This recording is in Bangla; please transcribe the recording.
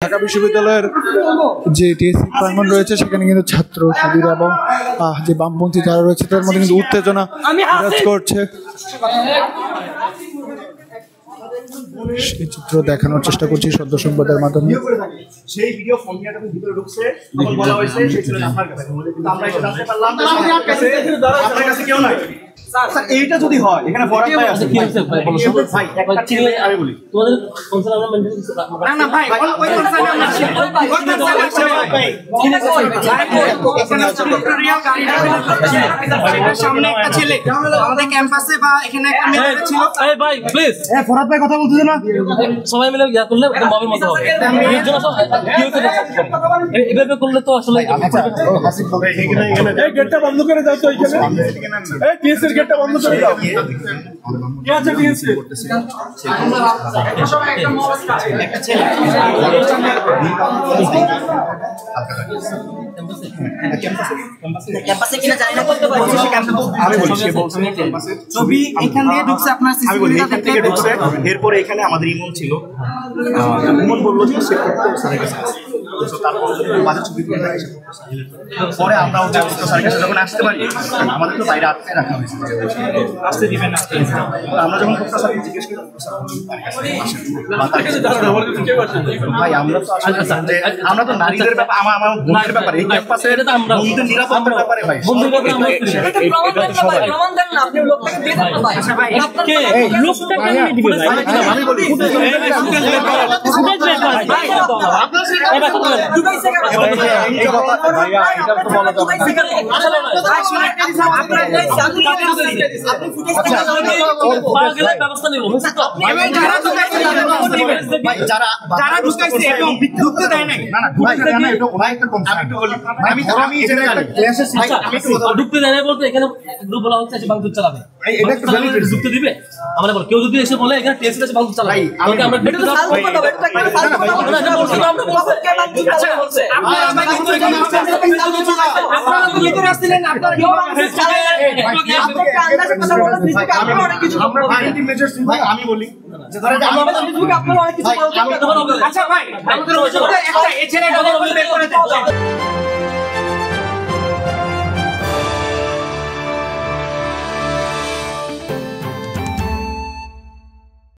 ঢাকা বিশ্ববিদ্যালয়ের যে টিএসসি প্রাঙ্গণ রয়েছে সেখানে কিন্তু ছাত্র শিবির এবং যে বামপন্থী যারা রয়েছে তাদের মধ্যে কিন্তু উত্তেজনা বিরাজ করছে। সেই চিত্র দেখানোর চেষ্টা করছি সদ্য সংবাদের মাধ্যমে। সেই ভিডিও ফোন নিয়ে যখন ভিতরে ঢুকছে তখন বলা হয়েছে সেই ছিল আপনার কাছে, কিন্তু আমরা এটা জানতে পারলাম আপনার কাছে কেউ নাই। স্যার এইটা যদি হয় এখানে ফরাদ ভাই আছে, কি হচ্ছে ভাই বলো তো ভাই, একটা ছেলে আমি বলি তোমাদের কনসার্ন আমরা মেনটেন করতে না না ভাই ওই কনসার্ন আমরা ছিল ওই কনসার্ন ভাই কি না এখানে রিয়াল গাড়িটা সামনে একটা ছেলে আমাদের ক্যাম্পাসে বা এখানে একটা মেয়ে ছিল। এই ভাই প্লিজ এই ফরাদ ভাই কথা বলতেছ না, সবাই মিলে ইয়া করলে একদম মবের মতো হবে। এর জন্য কি হচ্ছে এভাবে করলে তো আসলে হাসিব ভাই এখানে এই গেটটা বন্ধ করে দাও তো এখানে, এই টিএসসি গেটটা বন্ধ করে দাও। কি আছে টিএসসি একটা ছেলে ক্যাম্পাসে কিনা জানি না করতে পারছি, আমি বলি সে বলছে ক্যাম্পাসে ছবি এখান দিয়ে ঢুকছে, আপনার সিসিটিভি থেকে ঢুকছে। এরপরে এখানে আমাদের ইমন ছিল, ইমন বললো যে সে স্যারের কাছে আছে, তারপর ছবি পরে আমরা স্যারের কাছে যখন আসতে পারি আমাদের তো বাইরে আটকে রাখা হয়েছে, আসতে দিবেন না। আমরা যখন স্যারকে জিজ্ঞেস করি ভাই আমরা তো আসলে আমরা তো নারীদের ব্যাপার, আমার বোনের ব্যাপারে এই ক্যাম্পাসে বন্ধুদের নিরাপত্তার ব্যাপারে ভাই বন্ধুদের প্রমাণ দেন না, আপনি লোকটাকে দিয়ে দেন না ভাই। আচ্ছা ভাই কে এই লোকটাকে নিয়ে দিবেন ভাই, আমি বলি ফুটেজ ভাই আপনারা সেটা দুবাই থেকে এই কথা ভাইয়া এটা তো বলা যাবে ভাই শুনে আপনারা আপনি ফুটেজ পাগলের ব্যবস্থা নিব ভাই, যারা ঢুকাইছে এবং ঢুকতে দেয় নাই না না ঢুকতে দেয় না, এটা ভাই একটা কনসার্ন আমি তো বলি আমি জেনে জানি আমি একটু ঢুকতে দেয় না বলতে এখানে গ্রুপ বলা হচ্ছে যে বাংলাদেশ চালাবে, এটা একটা ভ্যালিড ঢুকতে দিবে। আমরা বল কেউ যদি এসে বলে এখানে টেস্ট আছে বাংলাদেশ চালাবে, তাহলে আমরা এটা তো ফালতু কথা, এটা একটা ফালতু কথা আমরা বলছি, আমরা বলছি কে বাংলাদেশ চালাবে বলছে। আপনারা কিন্তু এখানে আপনারা ভিতরে আসছিলেন, আপনারা কেউ বাংলাদেশ চালাবে আপনাকে আন্দাজে কথা বলা দিতে আপনারা অনেক কিছু আমরা প্রিভেন্টিভ মেজারস ভাই আমি বলি যে ধরে আমাদের ফেসবুকে আপনারা অনেক কিছু বলতে। আচ্ছা ভাই আমাদের একটা এছাড়া কথা বের করে দেন।